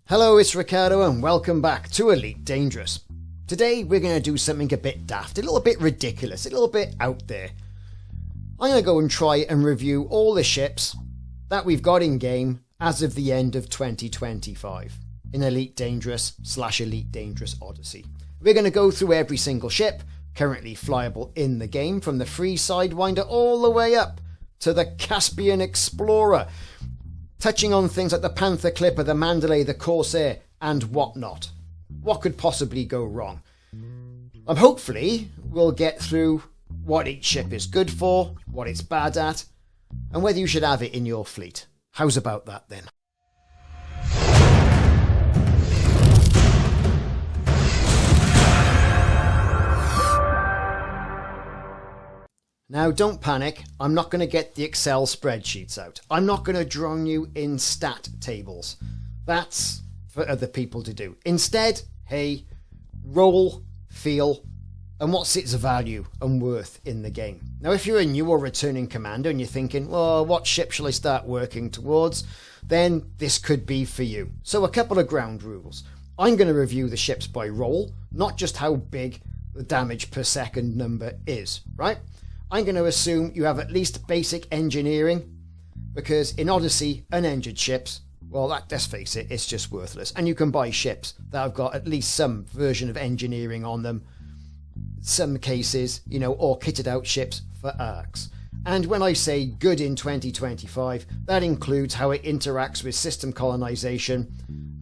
Hello, it's Ricardo and welcome back to Elite Dangerous. Today we're going to do something a bit daft, a little bit ridiculous, a little bit out there. I'm going to go and try and review all the ships that we've got in game as of the end of 2025 in Elite Dangerous / Elite Dangerous Odyssey. We're going to go through every single ship currently flyable in the game, from the free Sidewinder all the way up to the Caspian Explorer, touching on things like the Panther Clipper, the Mandalay, the Corsair, and whatnot. What could possibly go wrong? Hopefully, we'll get through what each ship is good for, what it's bad at, and whether you should have it in your fleet. How's about that then? Now, don't panic, I'm not going to get the Excel spreadsheets out. I'm not going to drown you in stat tables. That's for other people to do. Instead, hey, roll, feel, and what's its value and worth in the game. Now, if you're a new or returning commander and you're thinking, well, what ship shall I start working towards? Then this could be for you. So a couple of ground rules. I'm going to review the ships by roll, not just how big the damage per second number is, right? I'm going to assume you have at least basic engineering, because in Odyssey, unengined ships, well, let's face it, it's just worthless. And you can buy ships that have got at least some version of engineering on them, some cases, or kitted out ships for ARCs. And when I say good in 2025, that includes how it interacts with system colonization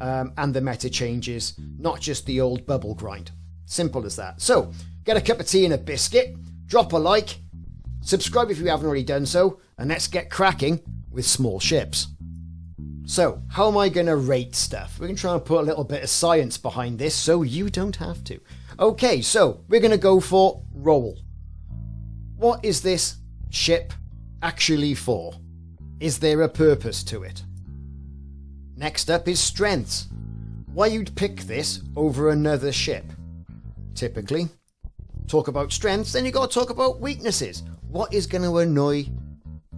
and the meta changes, not just the old bubble grind. Simple as that. So, get a cup of tea and a biscuit, drop a like, subscribe if you haven't already done so, and let's get cracking with small ships. So, how am I going to rate stuff? We're going to try and put a little bit of science behind this so you don't have to. Okay, so we're going to go for roll. What is this ship actually for? Is there a purpose to it? Next up is strengths. Why you'd pick this over another ship? Typically, talk about strengths, then you got to talk about weaknesses. What is going to annoy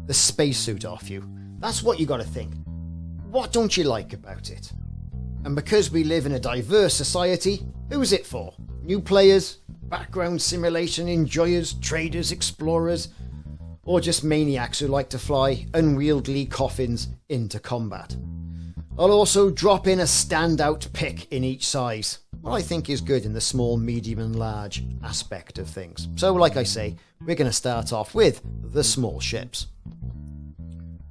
the spacesuit off you? That's what you got to think. What don't you like about it? And because we live in a diverse society, who's it for? New players, background simulation enjoyers, traders, explorers, or just maniacs who like to fly unwieldy coffins into combat? I'll also drop in a standout pick in each size, what I think is good in the small, medium and large aspect of things. So like I say, we're going to start off with the small ships.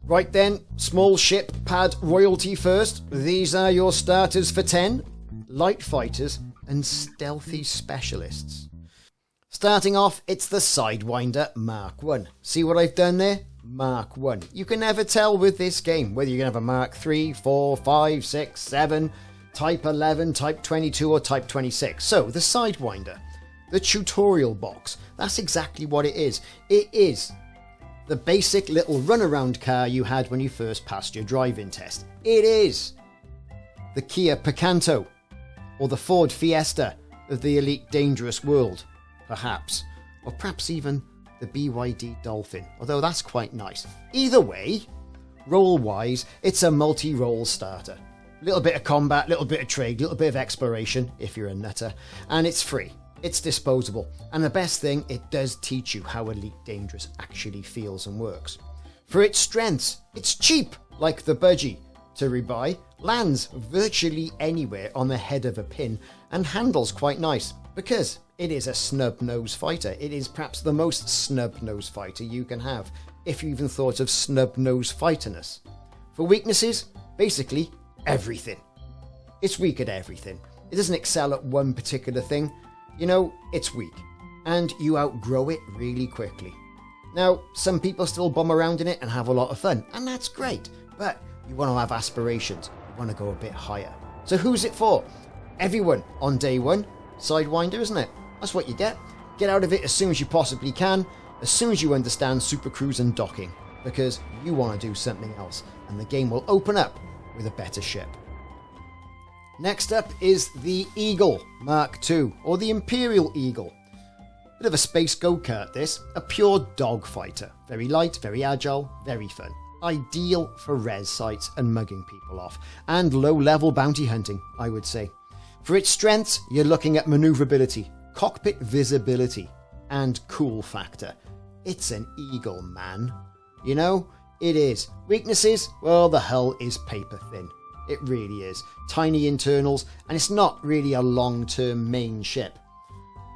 Right then, small ship pad royalty first. These are your starters for 10, light fighters and stealthy specialists. Starting off, it's the SideWinder Mk1. See what I've done there? Mk1. You can never tell with this game whether you're going to have a Mark 3, 4, 5, 6, 7, Type 11, Type 22 or Type 26. So, the Sidewinder, the tutorial box, that's exactly what it is. It is the basic little runaround car you had when you first passed your driving test. It is the Kia Picanto, or the Ford Fiesta of the Elite Dangerous world, perhaps. Or perhaps even the BYD Dolphin, although that's quite nice. Either way, roll-wise, it's a multi-role starter. Little bit of combat, little bit of trade, little bit of exploration, if you're a nutter, and it's free. It's disposable, and the best thing, it does teach you how Elite Dangerous actually feels and works. For its strengths, it's cheap, like the budgie, to rebuy, lands virtually anywhere on the head of a pin, and handles quite nice, because it is a snub-nose fighter. It is perhaps the most snub-nose fighter you can have, if you even thought of snub-nose fighterness. For weaknesses, basically everything. It's weak at everything. It doesn't excel at one particular thing. It's weak. And you outgrow it really quickly. Now, some people still bum around in it and have a lot of fun, and that's great. But you want to have aspirations. You want to go a bit higher. So who's it for? Everyone on day one. Sidewinder, isn't it? That's what you get. Get out of it as soon as you possibly can, as soon as you understand supercruise and docking, because you want to do something else, and the game will open up with a better ship. Next up is the Eagle Mk II, or the Imperial Eagle. Bit Bit of a space go-kart this, a pure dog fighter. Very light, very agile, very fun. ideal for res sites and mugging people off, and low-level bounty hunting, I would say. For its strengths, you're looking at maneuverability, cockpit visibility, and cool factor. It's an eagle, man. You know, it is. Weaknesses? Well, the hull is paper thin. It really is. Tiny internals, and it's not really a long-term main ship.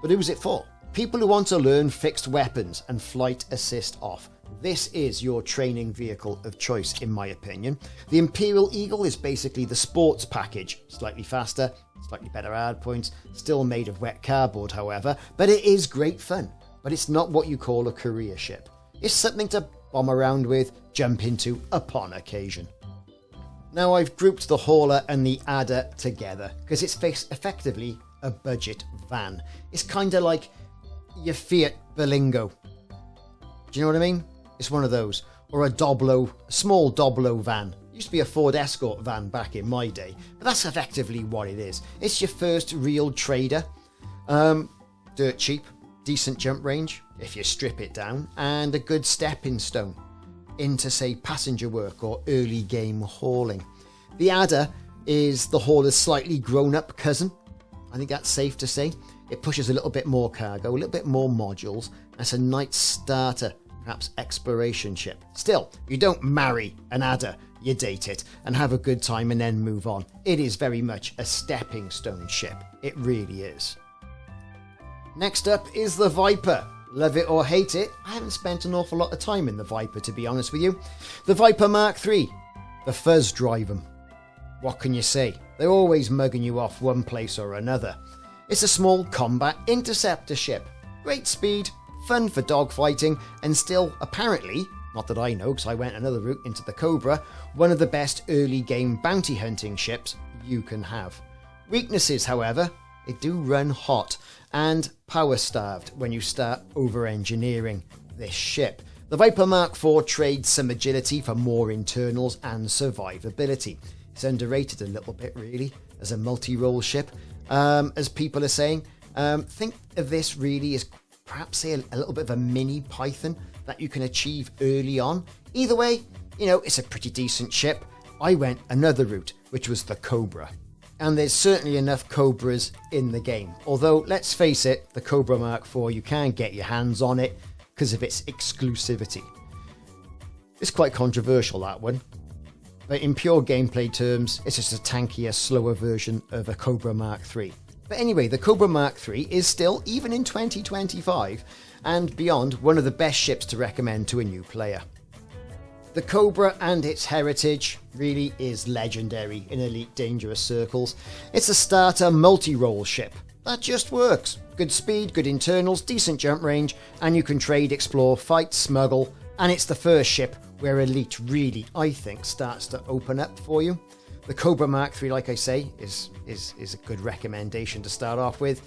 But who's it for? People who want to learn fixed weapons and flight assist off. This is your training vehicle of choice, in my opinion. The Imperial Eagle is basically the sports package. Slightly faster, slightly better hard points, still made of wet cardboard, however, but it is great fun. But it's not what you call a Courier ship. It's something to bomb around with, jump into upon occasion. Now I've grouped the hauler and the adder together because it's effectively a budget van. It's kind of like your Fiat Berlingo. Do you know what I mean? It's one of those. Or a small Doblo van. It used to be a Ford Escort van back in my day, but that's effectively what it is. It's your first real trader. Dirt cheap, decent jump range, if you strip it down, and a good stepping stone into, say, passenger work or early game hauling. The adder is the hauler's slightly grown-up cousin. I think that's safe to say. It pushes a little bit more cargo, a little bit more modules. That's a nice starter, perhaps exploration ship. Still, you don't marry an adder, you date it and have a good time and then move on. It is very much a stepping stone ship. It really is. Next up is the Viper. Love it or hate it, I haven't spent an awful lot of time in the Viper, to be honest with you. The Viper Mk III. The fuzz drive 'em. What can you say? They're always mugging you off one place or another. It's a small combat interceptor ship. Great speed, fun for dogfighting, and still, apparently, not that I know because I went another route into the Cobra, one of the best early game bounty hunting ships you can have. Weaknesses, however, it do run hot and power starved when you start over-engineering this ship. The Viper Mk IV trades some agility for more internals and survivability. It's underrated a little bit, really, as a multi-role ship. As people are saying, think of this really as perhaps, say, a little bit of a mini Python that you can achieve early on. Either way, you know, it's a pretty decent ship. I went another route, which was the Cobra. And there's certainly enough Cobras in the game. Although, let's face it, the Cobra Mk IV, you can't get your hands on it because of its exclusivity. It's quite controversial, that one. But in pure gameplay terms, it's just a tankier, slower version of a Cobra Mk III. But anyway, the Cobra Mk III is still, even in 2025 and beyond, one of the best ships to recommend to a new player. The Cobra and its heritage really is legendary in Elite Dangerous circles. It's a starter multi-role ship that just works. Good speed, good internals, decent jump range, and you can trade, explore, fight, smuggle, and it's the first ship where Elite really, I think, starts to open up for you. The Cobra Mk III, like I say, is a good recommendation to start off with.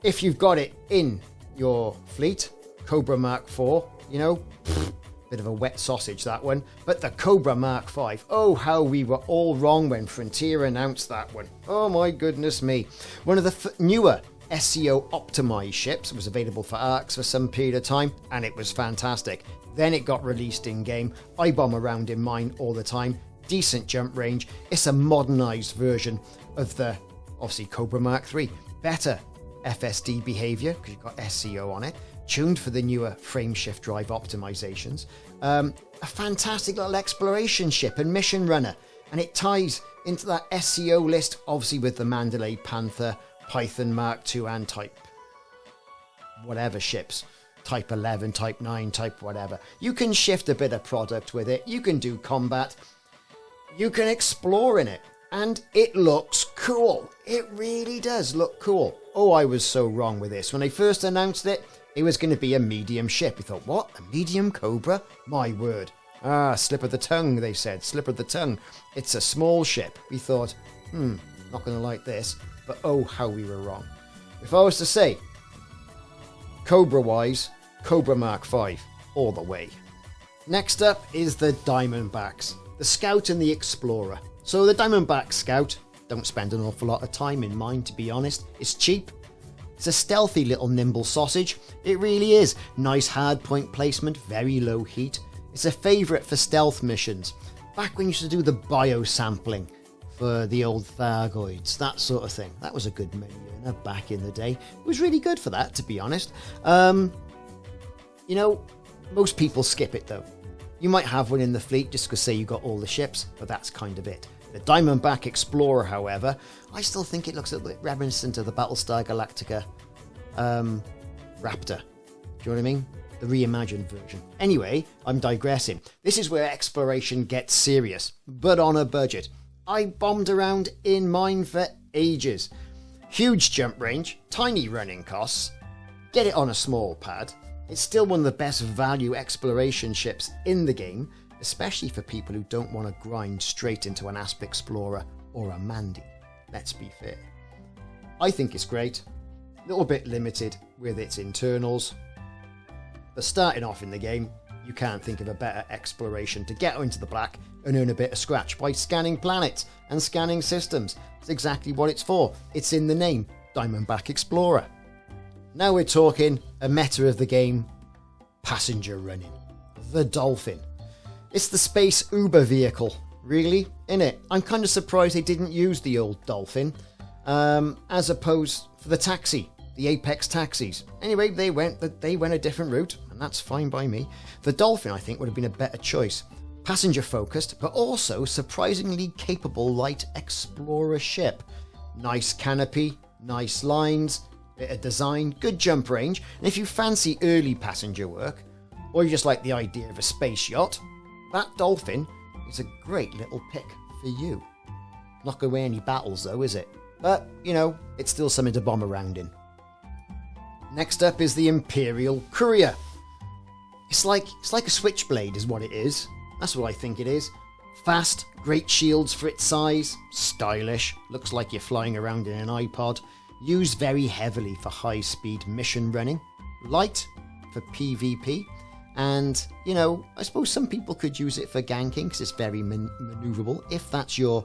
If you've got it in your fleet, Cobra Mk IV, you know, bit of a wet sausage, that one. But the Cobra Mk V, oh, how we were all wrong when Frontier announced that one. Oh, my goodness me. One of the newer SEO optimized ships. It was available for ARCs for some period of time, and it was fantastic. Then it got released in-game. I bomb around in mine all the time. Decent jump range. It's a modernized version of the, obviously, Cobra Mk III. Better FSD behavior, because you've got SEO on it. Tuned for the newer frame shift drive optimizations. A fantastic little exploration ship and mission runner. And it ties into that SEO list, obviously with the Mandalay, Panther, Python Mk II, and type whatever ships. Type 11, Type 9, Type whatever. You can shift a bit of product with it. You can do combat. You can explore in it. And it looks cool. It really does look cool. Oh, I was so wrong with this. When they first announced it, it was going to be a medium ship. You thought, what? A medium Cobra? My word. Ah, slip of the tongue, they said. Slip of the tongue. It's a small ship. We thought, not going to like this. But oh, how we were wrong. If I was to say, Cobra-wise, Cobra Mk V, all the way. Next up is the Diamondbacks, the Scout and the Explorer. So the Diamondback Scout, don't spend an awful lot of time in mine, to be honest. It's cheap. It's a stealthy little nimble sausage. It really is. Nice hard point placement, very low heat. It's a favourite for stealth missions. Back when you used to do the biosampling for the old Thargoids, that sort of thing. That was a good menu back in the day. It was really good for that, to be honest. You know, most people skip it though. You might have one in the fleet just because, say, you got all the ships, but that's kind of it. The Diamondback Explorer, however, I still think it looks a bit reminiscent of the Battlestar Galactica Raptor. Do you know what I mean? The reimagined version. Anyway, I'm digressing. This is where exploration gets serious, but on a budget. I bombed around in mine for ages. Huge jump range, tiny running costs. Get it on a small pad. It's still one of the best value exploration ships in the game, especially for people who don't want to grind straight into an Asp Explorer or a Mandy. Let's be fair. I think it's great. A little bit limited with its internals. But starting off in the game, you can't think of a better exploration to get into the black and earn a bit of scratch by scanning planets and scanning systems. It's exactly what it's for. It's in the name, Diamondback Explorer. Now we're talking a meta of the game, passenger running. The Dolphin. It's the space Uber vehicle, really, innit? I'm kind of surprised they didn't use the old Dolphin, as opposed for the taxi, the Apex taxis. Anyway, they went a different route, and that's fine by me. The Dolphin, I think, would have been a better choice. Passenger focused, but also surprisingly capable light explorer ship. Nice canopy, nice lines, bit of design, good jump range, and if you fancy early passenger work, or you just like the idea of a space yacht, that Dolphin is a great little pick for you. Not going to win any battles though, is it? But, you know, it's still something to bomb around in. Next up is the Imperial Courier. It's like a switchblade is what it is. That's what I think it is. Fast, great shields for its size, stylish, looks like you're flying around in an iPod. Used very heavily for high-speed mission running, light for PvP, and, you know, I suppose some people could use it for ganking because it's very maneuverable, if that's your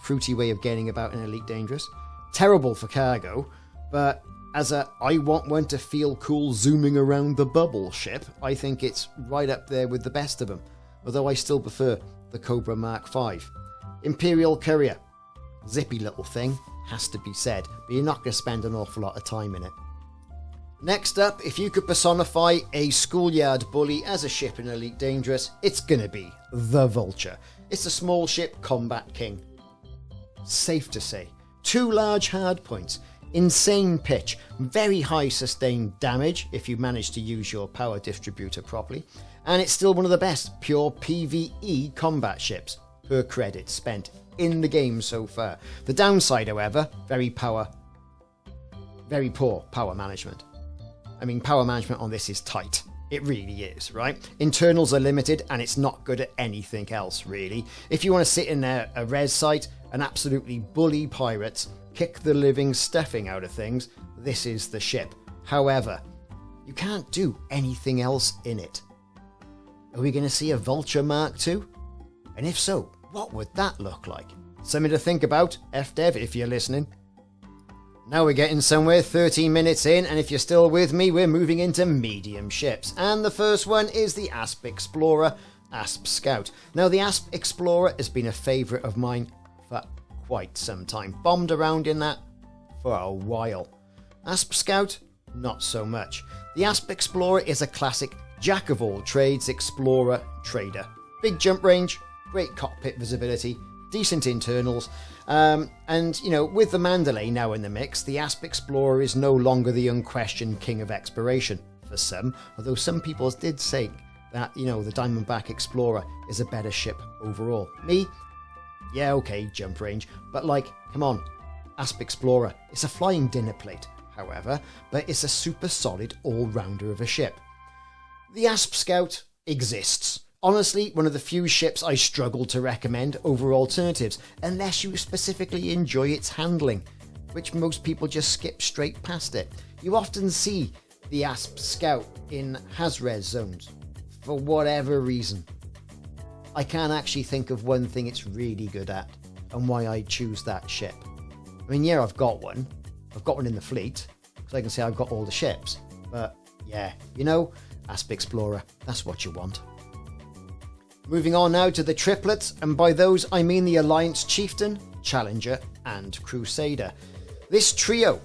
fruity way of getting about in Elite Dangerous. Terrible for cargo, but as I want one to feel cool zooming around the bubble ship, I think it's right up there with the best of them, although I still prefer the Cobra Mk V. Imperial Courier, zippy little thing, has to be said, but you're not going to spend an awful lot of time in it. Next up, if you could personify a schoolyard bully as a ship in Elite Dangerous, it's going to be the Vulture. It's a small ship combat king. Safe to say. 2 large hard points, insane pitch, very high sustained damage if you manage to use your power distributor properly, and it's still one of the best pure PvE combat ships per credit spent in the game so far. The downside, however, very poor power management. I mean, power management on this is tight. It really is, right? Internals are limited and it's not good at anything else, really. If you want to sit in a res site and absolutely bully pirates, kick the living stuffing out of things, this is the ship. However, you can't do anything else in it. Are we going to see a Vulture Mk II? And if so, what would that look like? Something to think about, FDev, if you're listening. Now we're getting somewhere, 13 minutes in, and if you're still with me, we're moving into medium ships. And the first one is the Asp Explorer, Asp Scout. Now, the Asp Explorer has been a favourite of mine for quite some time. Bombed around in that for a while. Asp Scout, not so much. The Asp Explorer is a classic jack-of-all-trades explorer trader. Big jump range, great cockpit visibility, decent internals, and, you know, with the Mandalay now in the mix, the Asp Explorer is no longer the unquestioned king of exploration for some, although some people did say that, you know, the Diamondback Explorer is a better ship overall. Me? Yeah, okay, jump range, but like, come on, Asp Explorer, it's a flying dinner plate, however, but it's a super solid all-rounder of a ship. The Asp Scout exists. Honestly, one of the few ships I struggle to recommend over alternatives, unless you specifically enjoy its handling, which most people just skip straight past it. You often see the Asp Scout in Has-Res zones, for whatever reason. I can't actually think of one thing it's really good at, and why I choose that ship. I mean, yeah, I've got one in the fleet, so I can say I've got all the ships, but yeah, you know, Asp Explorer, that's what you want. Moving on now to the triplets, and by those I mean the Alliance Chieftain, Challenger and Crusader. This trio,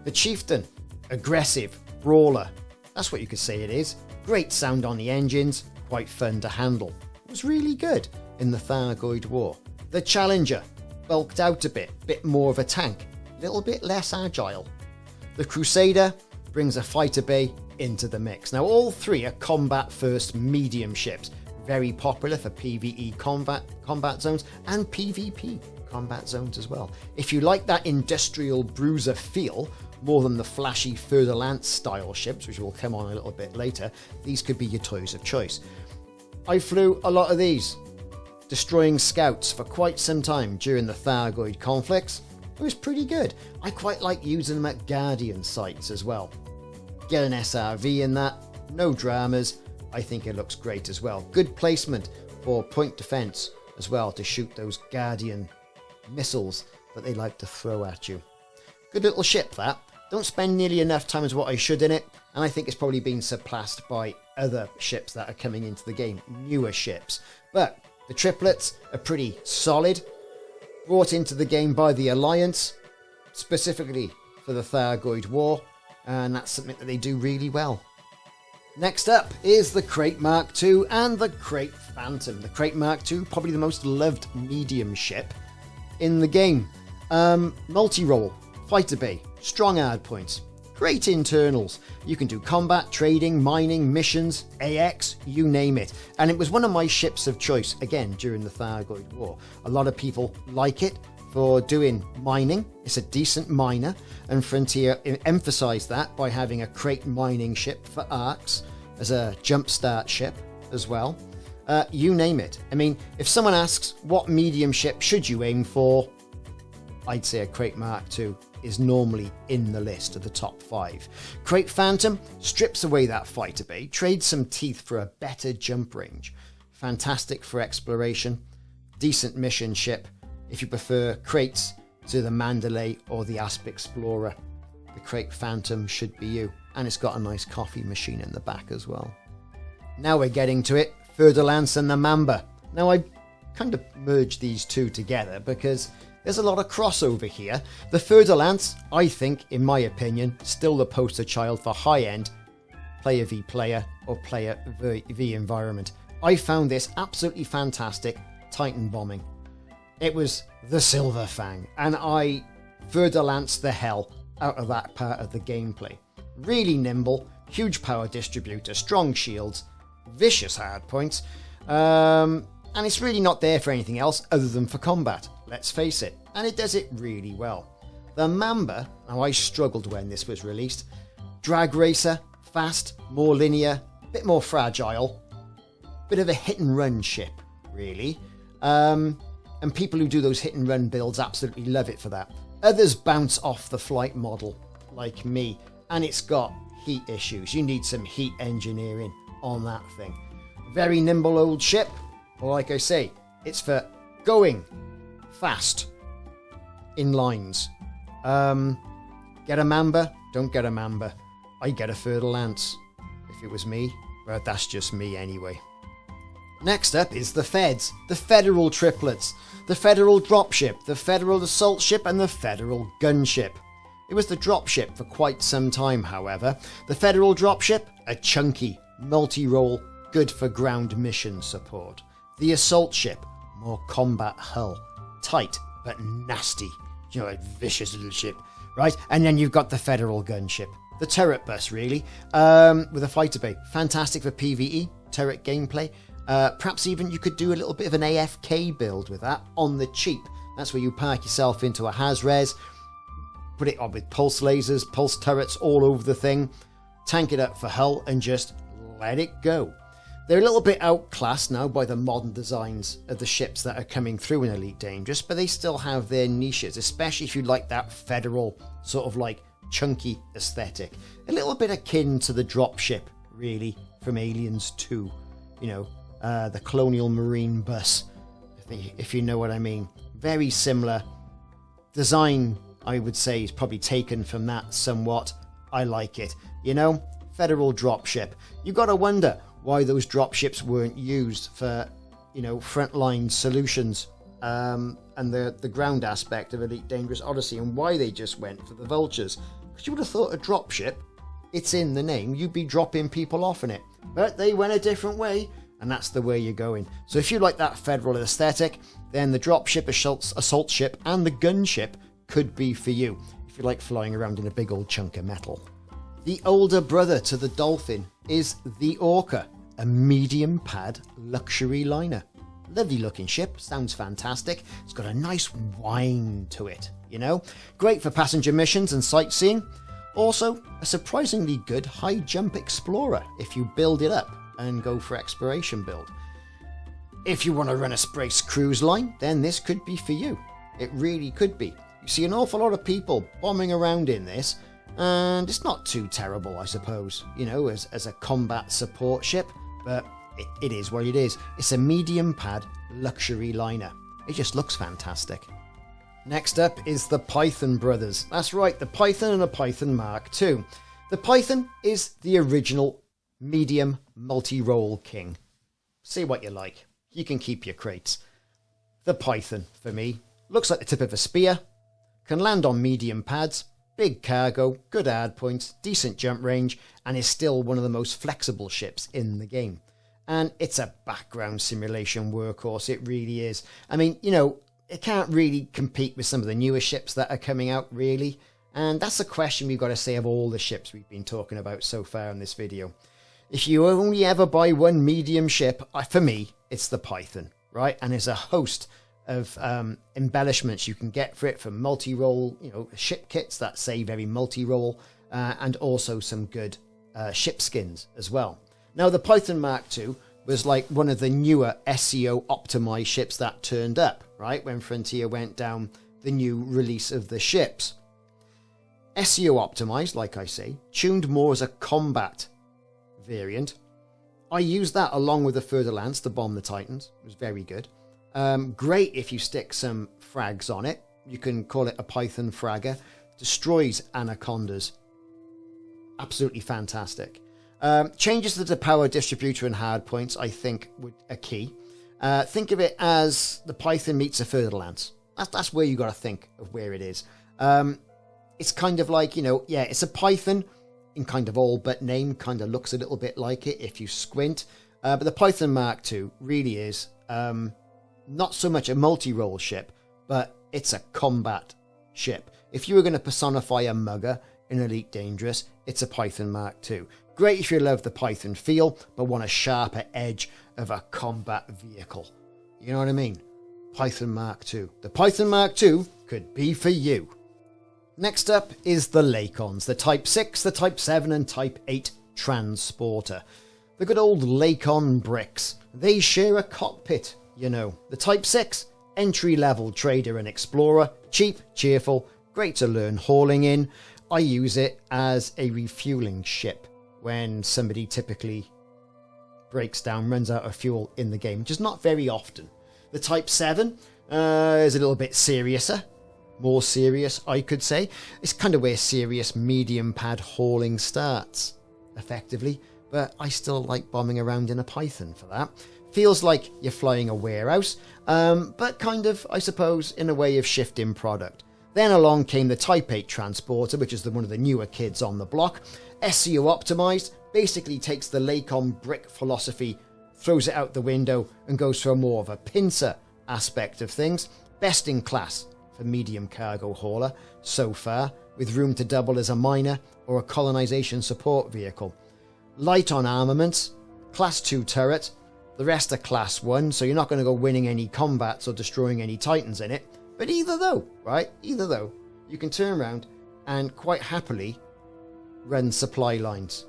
the Chieftain, aggressive, brawler, that's what you could say it is. Great sound on the engines, quite fun to handle. It was really good in the Thargoid War. The Challenger, bulked out a bit more of a tank, a little bit less agile. The Crusader brings a fighter bay into the mix. Now all three are combat first medium ships, very popular for PvE combat zones and PvP combat zones as well. If you like that industrial bruiser feel more than the flashy Fer-De-Lance style ships, which will come on a little bit later, these could be your toys of choice. I flew a lot of these, destroying scouts for quite some time during the Thargoid conflicts. It was pretty good. I quite like using them at Guardian sites as well. Get an SRV in that, no dramas. I think it looks great as well. Good placement for point defense as well to shoot those Guardian missiles that they like to throw at you. Good little ship that. Don't spend nearly enough time as what I should in it, and I think it's probably been surpassed by other ships that are coming into the game, newer ships. But the triplets are pretty solid, brought into the game by the Alliance, specifically for the Thargoid War, and that's something that they do really well. Next up is the Krait Mk II and the Krait Phantom. The Krait Mk II, probably the most loved medium ship in the game. Multi-role, fighter bay, strong hard points, great internals. You can do combat, trading, mining, missions, AX, you name it. And it was one of my ships of choice, again, during the Thargoid War. A lot of people like it for doing mining. It's a decent miner, and Frontier emphasised that by having a Krait mining ship for ARCs as a jumpstart ship as well. You name it. I mean, if someone asks what medium ship should you aim for, I'd say a Krait Mk II is normally in the list of the top 5. Krait Phantom strips away that fighter bay, trades some teeth for a better jump range. Fantastic for exploration, decent mission ship. If you prefer Kraits to the Mandalay or the Asp Explorer, the Krait Phantom should be you. And it's got a nice coffee machine in the back as well. Now we're getting to it, Fer-De-Lance and the Mamba. Now I kind of merged these two together because there's a lot of crossover here. The Fer-De-Lance, I think, in my opinion, still the poster child for high-end player v player or player v environment. I found this absolutely fantastic Titan bombing. It was the Silver Fang, and I Fer-De-Lance the hell out of that part of the gameplay. Really nimble, huge power distributor, strong shields, vicious hardpoints, and it's really not there for anything else other than for combat. Let's face it, and it does it really well. The Mamba, now I struggled when this was released. Drag racer, fast, more linear, a bit more fragile, bit of a hit and run ship, really. And people who do those hit and run builds absolutely love it for that. Others bounce off the flight model, like me, and it's got heat issues. You need some heat engineering on that thing. Very nimble old ship, or like I say, it's for going fast in lines. Get a Mamba, don't get a Mamba. I get a Fer-De-Lance if it was me, but that's just me anyway. Next up is the Feds, the Federal Triplets, the Federal Dropship, the Federal Assault Ship and the Federal Gunship. It was the Dropship for quite some time, however. The Federal Dropship, a chunky, multi-role, good for ground mission support. The Assault Ship, more combat hull, tight but nasty, you know, a vicious little ship, right? And then you've got the Federal Gunship, the turret bus really, with a fighter bay. Fantastic for PvE, turret gameplay. Perhaps even you could do a little bit of an AFK build with that on the cheap. That's where you park yourself into a Has-Res, put it on with pulse lasers, pulse turrets all over the thing, tank it up for hull and just let it go. They're a little bit outclassed now by the modern designs of the ships that are coming through in Elite Dangerous, but they still have their niches, especially if you like that federal sort of like chunky aesthetic. A little bit akin to the Dropship, really, from Aliens 2. You know, the Colonial Marine bus, if you know what I mean. Very similar. Design, I would say, is probably taken from that somewhat. I like it. You know, Federal Dropship. You got to wonder why those dropships weren't used for, you know, frontline solutions and the ground aspect of Elite Dangerous Odyssey, and why they just went for the Vultures. Because you would have thought a dropship, it's in the name, you'd be dropping people off in it. But they went a different way, and that's the way you're going. So if you like that Federal aesthetic, then the Dropship, Assault Ship, and the Gunship could be for you, if you like flying around in a big old chunk of metal. The older brother to the Dolphin is the ORCA, a medium pad luxury liner. Lovely looking ship, sounds fantastic. It's got a nice whine to it, you know. Great for passenger missions and sightseeing. Also, a surprisingly good high jump explorer if you build it up and go for exploration build. If you want to run a space cruise line, then this could be for you. It really could be. You see an awful lot of people bombing around in this, and it's not too terrible, I suppose, you know, as a combat support ship, but it is what it is. It's a medium pad luxury liner. It just looks fantastic. Next up is the Python brothers. That's right, the Python and the Python Mk II. The Python is the original medium multi-role king. Say what you like. You can keep your crates. The Python, for me, looks like the tip of a spear, can land on medium pads, big cargo, good hard points, decent jump range, and is still one of the most flexible ships in the game. And it's a background simulation workhorse, it really is. I mean, you know, it can't really compete with some of the newer ships that are coming out, really. And that's a question we've got to say of all the ships we've been talking about so far in this video. If you only ever buy one medium ship, for me, it's the Python, right? And there's a host of embellishments you can get for it, from multi-role, you know, ship kits that say very multi-role, and also some good ship skins as well. Now, the Python Mk II was like one of the newer SEO optimized ships that turned up, right, when Frontier went down the new release of the ships. SEO optimized, like I say, tuned more as a combat variant. I used that along with the Fer-De-Lance to bomb the Titans. It was very good. Great if you stick some frags on it. You can call it a Python fragger. Destroys Anacondas. Absolutely fantastic. Changes to the power distributor and hard points, I think, are key. Think of it as the Python meets a Fer-De-Lance. That's where you got to think of where it is. It's kind of like, you know, yeah, it's a Python in kind of all but name, kind of looks a little bit like it if you squint. But the Python Mk II really is not so much a multi-role ship, but it's a combat ship. If you were going to personify a mugger in Elite Dangerous, it's a Python Mk II. Great if you love the Python feel, but want a sharper edge of a combat vehicle. You know what I mean? Python Mk II. The Python Mk II could be for you. Next up is the Lakons, the Type 6, the Type 7 and Type 8 transporter. The good old Lakon bricks. They share a cockpit, you know. The Type 6, entry-level trader and explorer, cheap, cheerful, great to learn hauling in. I use it as a refueling ship when somebody typically breaks down, runs out of fuel in the game, which is not very often. The Type 7 is a little bit seriouser. More serious, I could say. It's kind of where serious medium pad hauling starts, effectively. But I still like bombing around in a Python for that. Feels like you're flying a warehouse, but kind of, I suppose, in a way of shifting product. Then along came the Type 8 transporter, which is one of the newer kids on the block. SEO optimized, basically takes the Lakon brick philosophy, throws it out the window, and goes for more of a pincer aspect of things. Best in class for medium cargo hauler so far, with room to double as a miner or a colonization support vehicle. Light on armaments, class 2 turret, the rest are class 1, so you're not going to go winning any combats or destroying any Titans in it. But either though, right, either though, you can turn around and quite happily run supply lines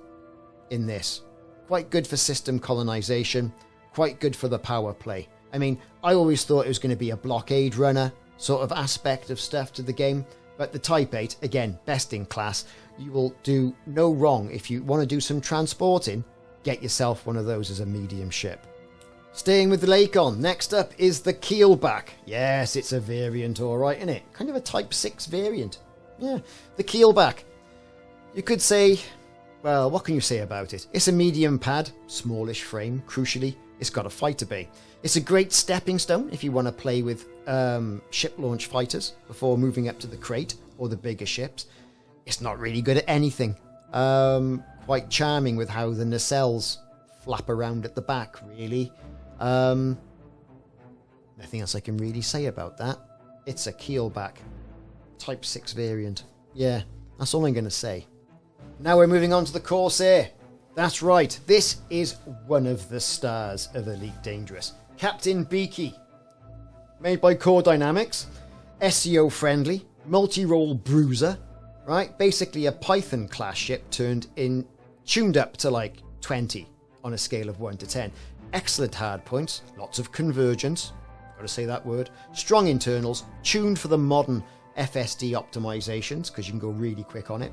in this. Quite good for system colonization, quite good for the power play. I mean, I always thought it was going to be a blockade runner sort of aspect of stuff to the game, but the Type 8, again, best in class. You will do no wrong. If you want to do some transporting, get yourself one of those as a medium ship. Staying with the Lakon, next up is the Keelback. Yes, it's a variant, alright, isn't it? Kind of a Type 6 variant. Yeah, the Keelback. You could say well, what can you say about it? It's a medium pad, smallish frame, crucially, it's got a fighter bay. It's a great stepping stone if you want to play with ship launch fighters before moving up to the Krait or the bigger ships. It's not really good at anything. Quite charming with how the nacelles flap around at the back, really. Nothing else I can really say about that. It's a Keelback. Type 6 variant. Yeah, that's all I'm going to say. Now we're moving on to the Corsair. That's right, this is one of the stars of Elite Dangerous. Captain Beaky. Made by Core Dynamics. SEO friendly. Multi-role bruiser. Right? Basically a Python class ship tuned up to like 20 on a scale of 1 to 10. Excellent hard points. Lots of convergence. Got to say that word. Strong internals. Tuned for the modern FSD optimizations because you can go really quick on it.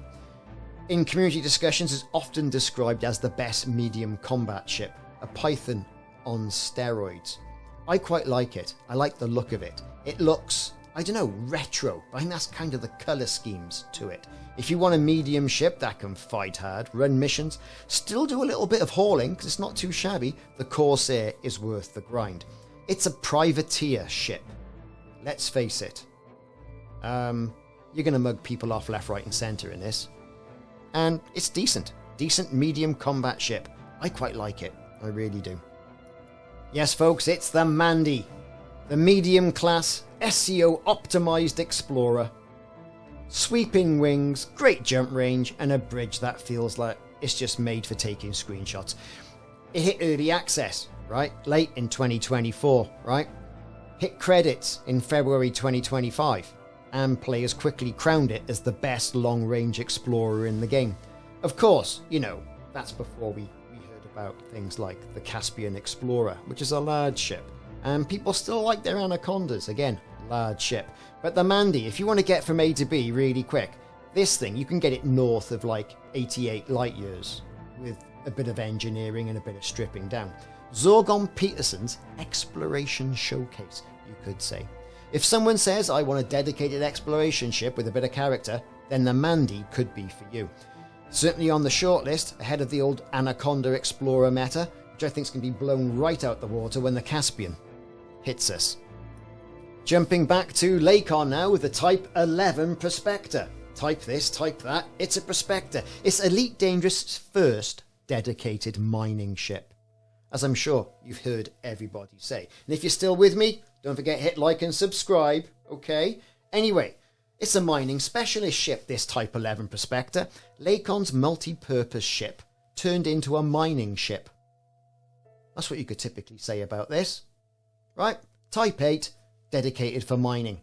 In community discussions, it's often described as the best medium combat ship, a Python on steroids. I quite like it. I like the look of it. It looks, I don't know, retro. I think that's kind of the colour schemes to it. If you want a medium ship that can fight hard, run missions, still do a little bit of hauling because it's not too shabby, the Corsair is worth the grind. It's a privateer ship. Let's face it. You're going to mug people off left, right and centre in this. And it's decent. Decent medium combat ship. I quite like it. I really do. Yes, folks, it's the Mandy. The medium class SEO optimized explorer. Sweeping wings, great jump range, and a bridge that feels like it's just made for taking screenshots. It hit early access, right? Late in 2024, right? Hit credits in February 2025. And players quickly crowned it as the best long-range explorer in the game. Of course, you know, that's before we heard about things like the Caspian Explorer, which is a large ship. And people still like their Anacondas, again, large ship. But the Mandy, if you want to get from A to B really quick, this thing, you can get it north of like 88 light years with a bit of engineering and a bit of stripping down. Zorgon Peterson's exploration showcase, you could say. If someone says, I want a dedicated exploration ship with a bit of character, then the Mandy could be for you. Certainly on the shortlist, ahead of the old Anaconda Explorer meta, which I think is going to be blown right out the water when the Caspian hits us. Jumping back to Lakon now with the Type 11 Prospector. Type this, type that, it's a Prospector. It's Elite Dangerous' first dedicated mining ship, as I'm sure you've heard everybody say. And if you're still with me, don't forget hit like and subscribe, okay? Anyway, it's a mining specialist ship, this Type 11 Prospector. Lakon's multi-purpose ship turned into a mining ship. That's what you could typically say about this, right? Type 8, dedicated for mining.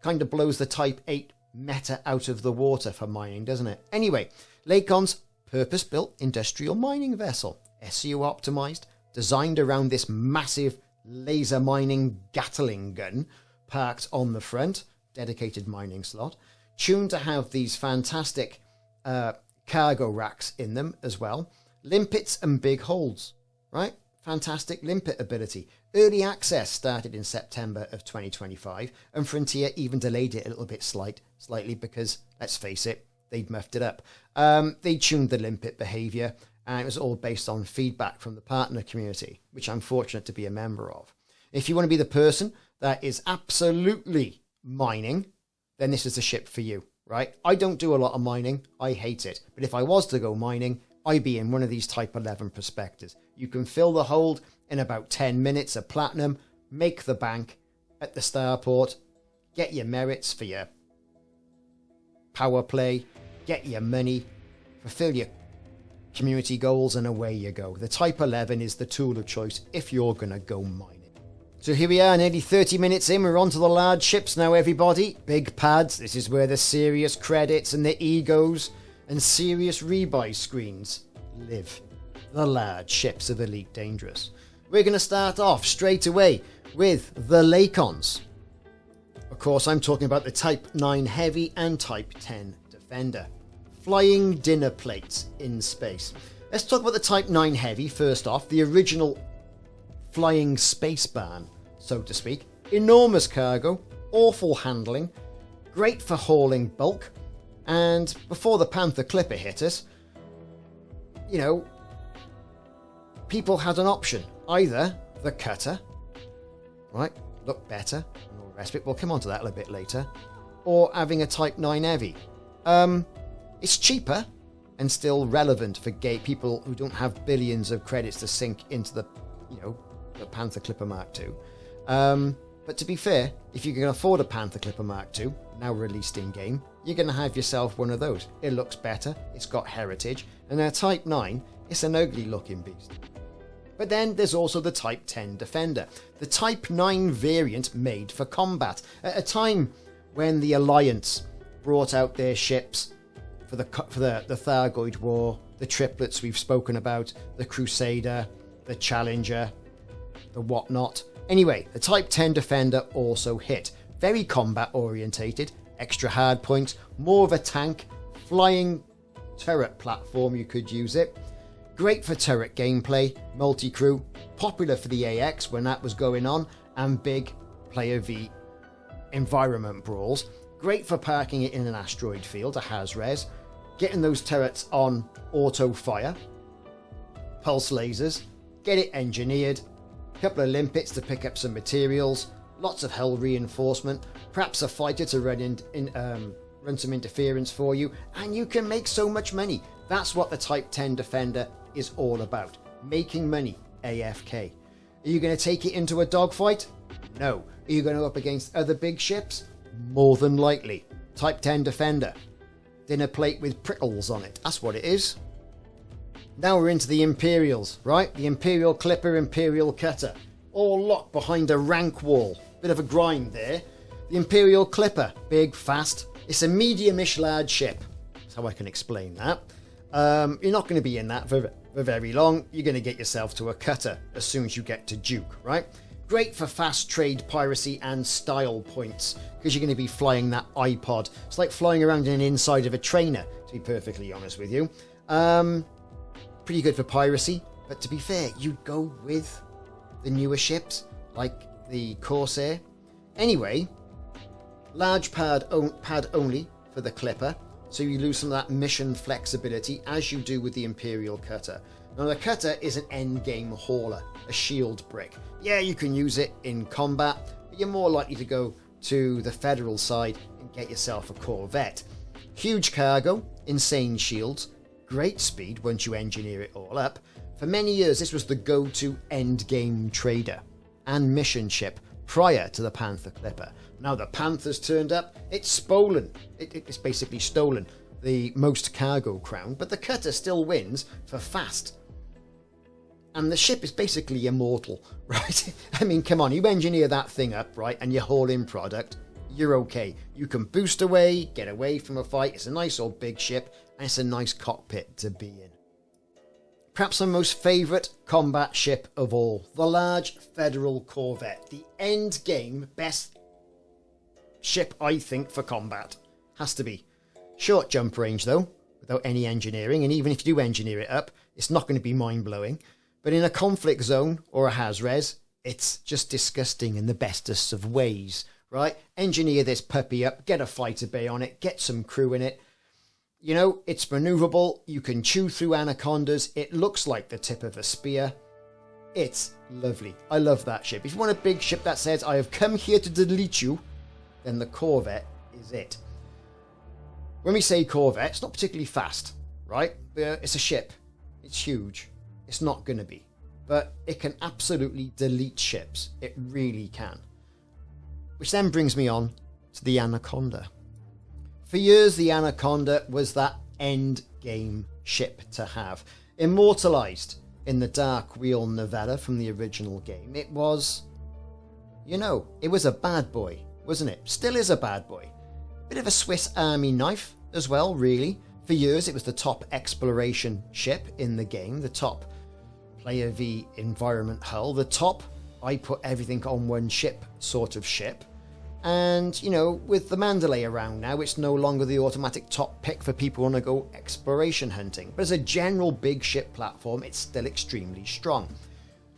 Kind of blows the Type 8 meta out of the water for mining, doesn't it? Anyway, Lakon's purpose-built industrial mining vessel, SEO optimized, designed around this massive laser mining Gatling gun parked on the front, dedicated mining slot, tuned to have these fantastic cargo racks in them as well, limpets and big holds, right? Fantastic limpet ability. Early access started in September of 2025, and Frontier even delayed it a little bit slightly because, let's face it, they'd muffed it up. They tuned the limpet behavior, and it was all based on feedback from the partner community, which I'm fortunate to be a member of. If you want to be the person that is absolutely mining, then this is the ship for you, right? I don't do a lot of mining. I hate it. But if I was to go mining, I'd be in one of these Type 11 Prospectors. You can fill the hold in about 10 minutes of platinum, make the bank at the starport, get your merits for your power play, get your money, fulfill your community goals, and away you go. The Type 11 is the tool of choice if you're going to go mining. So here we are, nearly 30 minutes in. We're on to the large ships now, everybody. Big pads. This is where the serious credits and the egos and serious rebuy screens live. The large ships of Elite Dangerous. We're going to start off straight away with the Lakons. Of course, I'm talking about the Type 9 Heavy and Type 10 Defender. Flying dinner plates in space. Let's talk about the Type 9 Heavy first off. The original flying space barn, so to speak. Enormous cargo, awful handling, great for hauling bulk, and before the Panther Clipper hit us, you know, people had an option. Either the cutter, right, look better, and all the rest of it. We'll come on to that a little bit later. Or having a Type 9 Heavy. It's cheaper and still relevant for people who don't have billions of credits to sink into the, you know, the Panther Clipper Mk II. But to be fair, if you can afford a Panther Clipper Mk II, now released in-game, you're going to have yourself one of those. It looks better, it's got heritage, and a Type 9, it's an ugly-looking beast. But then there's also the Type 10 Defender, the Type 9 variant made for combat. At a time when the Alliance brought out their ships for the Thargoid War, the triplets we've spoken about, the Crusader, the Challenger, the whatnot. Anyway, the Type 10 Defender also hit. Very combat orientated, extra hard points, more of a tank, flying turret platform you could use it. Great for turret gameplay, multi-crew, popular for the AX when that was going on, and big player v environment brawls. Great for parking it in an asteroid field, a Has-Res, getting those turrets on auto fire, pulse lasers, get it engineered, couple of limpets to pick up some materials, lots of hull reinforcement, perhaps a fighter to run some interference for you, and you can make so much money. That's what the Type 10 Defender is all about, making money AFK. Are you going to take it into a dogfight? No. Are you going to go up against other big ships? More than likely. Type 10 Defender. Dinner plate with prickles on it. That's what it is. Now we're into the Imperials, right? The Imperial Clipper, Imperial Cutter. All locked behind a rank wall. Bit of a grind there. The Imperial Clipper. Big, fast. It's a medium-ish large ship. That's how I can explain that. You're not going to be in that for very long. You're going to get yourself to a cutter as soon as you get to Duke, right? Great for fast trade, piracy, and style points, because you're going to be flying that iPod. It's like flying around in an inside of a trainer, to be perfectly honest with you. Pretty good for piracy, but to be fair, you'd go with the newer ships, like the Corsair. Anyway, large pad only for the Clipper, so you lose some of that mission flexibility, as you do with the Imperial Cutter. Now, the Cutter is an endgame hauler, a shield brick. Yeah, you can use it in combat, but you're more likely to go to the Federal side and get yourself a Corvette. Huge cargo, insane shields, great speed once you engineer it all up. For many years, this was the go-to endgame trader and mission ship prior to the Panther Clipper. Now the Panther's turned up, it's stolen. It's basically stolen the most cargo crown, but the Cutter still wins for fast. And the ship is basically immortal, right? I mean, come on, you engineer that thing up, right, and you haul in product, you're okay. You can boost away, get away from a fight. It's a nice old big ship, and it's a nice cockpit to be in. Perhaps my most favourite combat ship of all, the large Federal Corvette. The end game best ship, I think, for combat. Has to be. Short jump range, though, without any engineering, and even if you do engineer it up, it's not going to be mind-blowing. But in a conflict zone or a Has-Res, it's just disgusting in the bestest of ways, right? Engineer this puppy up, get a fighter bay on it, get some crew in it. You know, it's maneuverable, you can chew through Anacondas, it looks like the tip of a spear. It's lovely. I love that ship. If you want a big ship that says, I have come here to delete you, then the Corvette is it. When we say Corvette, it's not particularly fast, right? It's a ship. It's huge. It's not going to be. But it can absolutely delete ships. It really can. Which then brings me on to the Anaconda. For years, the Anaconda was that end game ship to have. Immortalised in the Dark Wheel novella from the original game. It was, you know, it was a bad boy, wasn't it? Still is a bad boy. Bit of a Swiss Army knife as well, really. For years, it was the top exploration ship in the game, the top player v environment hull, the top I put everything on one ship sort of ship. And, you know, with the Mandalay around now, it's no longer the automatic top pick for people who want to go exploration hunting. But as a general big ship platform, it's still extremely strong.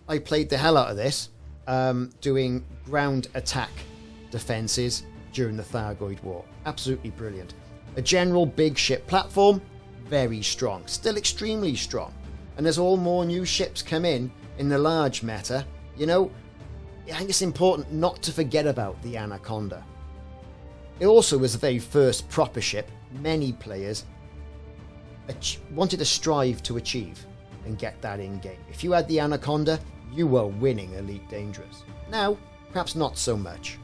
I played the hell out of this, doing ground attack defences during the Thargoid War. Absolutely brilliant. A general big ship platform, very strong. Still extremely strong. And as all more new ships come in the large meta, you know, I think it's important not to forget about the Anaconda. It also was the very first proper ship many players wanted to strive to achieve and get that in game. If you had the Anaconda, you were winning Elite Dangerous. Now, perhaps not so much.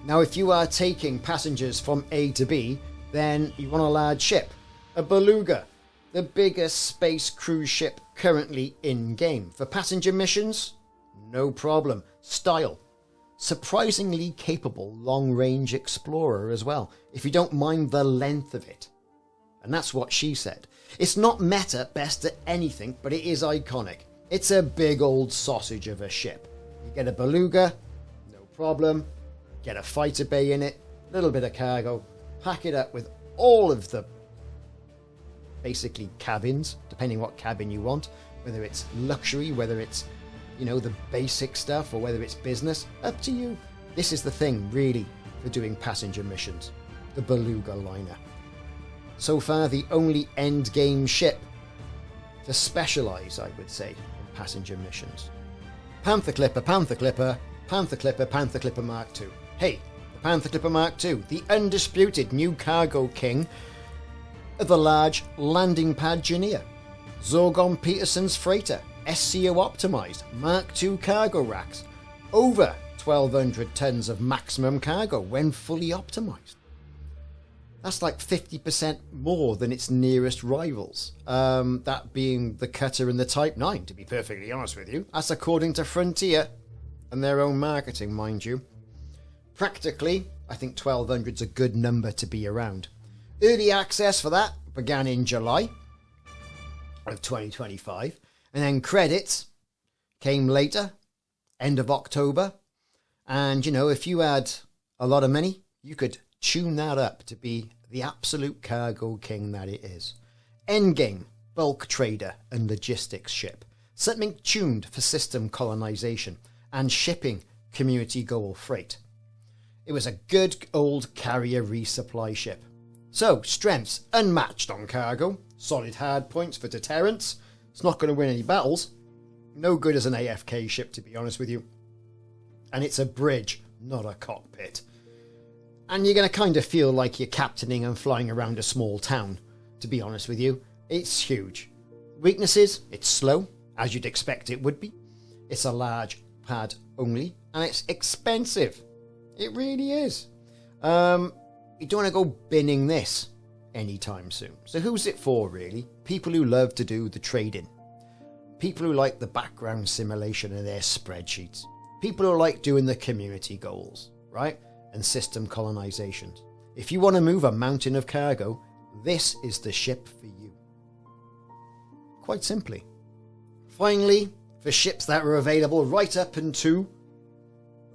Now, if you are taking passengers from A to B, then you want a large ship. A Beluga, the biggest space cruise ship currently in game. For passenger missions, no problem. Style, surprisingly capable long-range explorer as well, if you don't mind the length of it. And that's what she said. It's not meta best at anything, but it is iconic. It's a big old sausage of a ship. You get a Beluga, no problem. Get a fighter bay in it, a little bit of cargo, pack it up with all of the basically cabins, depending what cabin you want, whether it's luxury, whether it's, you know, the basic stuff, or whether it's business, up to you. This is the thing, really, for doing passenger missions, the Beluga liner. So far, the only endgame ship to specialise, I would say, in passenger missions. Panther Clipper, Panther Clipper, Panther Clipper, Panther Clipper Mk II. Hey, the Panther Clipper Mk II, the undisputed new cargo king of the large landing pad Janier. Zorgon Peterson's freighter, SCO optimised, Mk II cargo racks, over 1,200 tons of maximum cargo when fully optimised. That's like 50% more than its nearest rivals, that being the Cutter and the Type 9, to be perfectly honest with you. That's according to Frontier and their own marketing, mind you. Practically, I think 1,200's a good number to be around. Early access for that began in July of 2025, and then credits came later, end of October. And, you know, if you had a lot of money, you could tune that up to be the absolute cargo king that it is. Endgame, bulk trader and logistics ship. Something tuned for system colonization and shipping community goal freight. It was a good old carrier resupply ship. So, strengths unmatched on cargo, solid hard points for deterrence. It's not going to win any battles. No good as an AFK ship, to be honest with you. And it's a bridge, not a cockpit. And you're going to kind of feel like you're captaining and flying around a small town, to be honest with you. It's huge. Weaknesses, it's slow, as you'd expect it would be. It's a large pad only, and it's expensive. It really is. You don't want to go binning this anytime soon. So who's it for, really? People who love to do the trading. People who like the background simulation of their spreadsheets. People who like doing the community goals, right? And system colonizations. If you want to move a mountain of cargo, this is the ship for you. Quite simply. Finally, for ships that are available right up into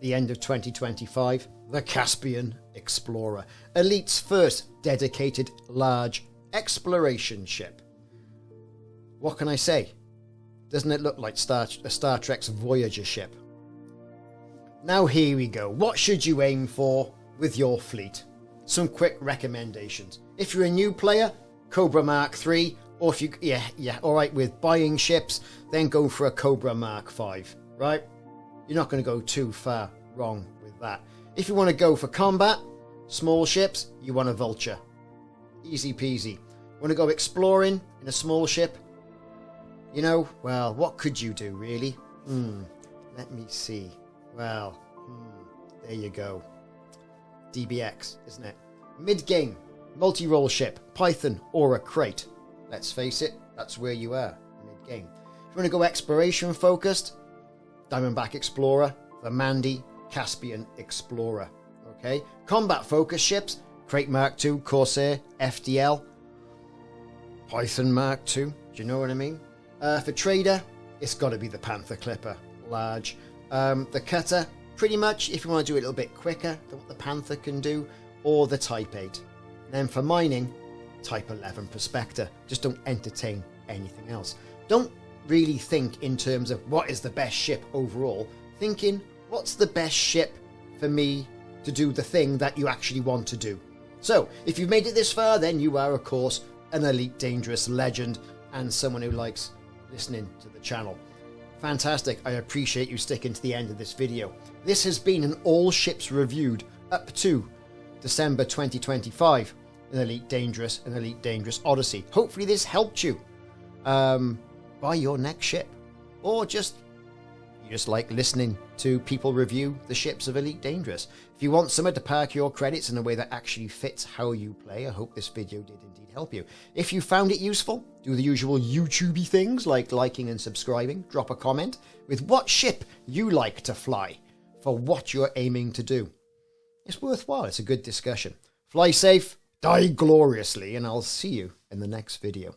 the end of 2025, the Caspian Explorer, Elite's first dedicated large exploration ship. What can I say? Doesn't it look like Star Trek's Voyager ship? Now here we go. What should you aim for with your fleet? Some quick recommendations. If you're a new player, Cobra Mk III, or if you, alright with buying ships, then go for a Cobra Mk V, right? You're not going to go too far wrong with that. If you want to go for combat, small ships, you want a Vulture. Easy peasy. Want to go exploring in a small ship? You know, well, what could you do, really? Let me see. Well, there you go. DBX, isn't it? Mid-game, multi-role ship, Python or a Krait. Let's face it, that's where you are, mid-game. If you want to go exploration-focused, Diamondback Explorer, the Mandy, Caspian Explorer. Okay? Combat-focused ships, Krait Mk II, Corsair, FDL, Python Mk II. Do you know what I mean? For trader, it's got to be the Panther Clipper, large. The Cutter, pretty much, if you want to do it a little bit quicker than what the Panther can do, or the Type 8. And then for mining, Type 11 Prospector. Just don't entertain anything else. Don't really think in terms of what is the best ship overall. Thinking, what's the best ship for me to do the thing that you actually want to do? So, if you've made it this far, then you are, of course, an Elite Dangerous legend and someone who likes listening to the channel. Fantastic. I appreciate you sticking to the end of this video. This has been an all ships reviewed up to December 2025 in Elite Dangerous and Elite Dangerous Odyssey. Hopefully this helped you buy your next ship, or you just like listening to people review the ships of Elite Dangerous. If you want someone to park your credits in a way that actually fits how you play, I hope this video did indeed help you. If you found it useful, do the usual YouTubey things like liking and subscribing. Drop a comment with what ship you like to fly for what you're aiming to do. It's worthwhile. It's a good discussion. Fly safe, die gloriously, and I'll see you in the next video.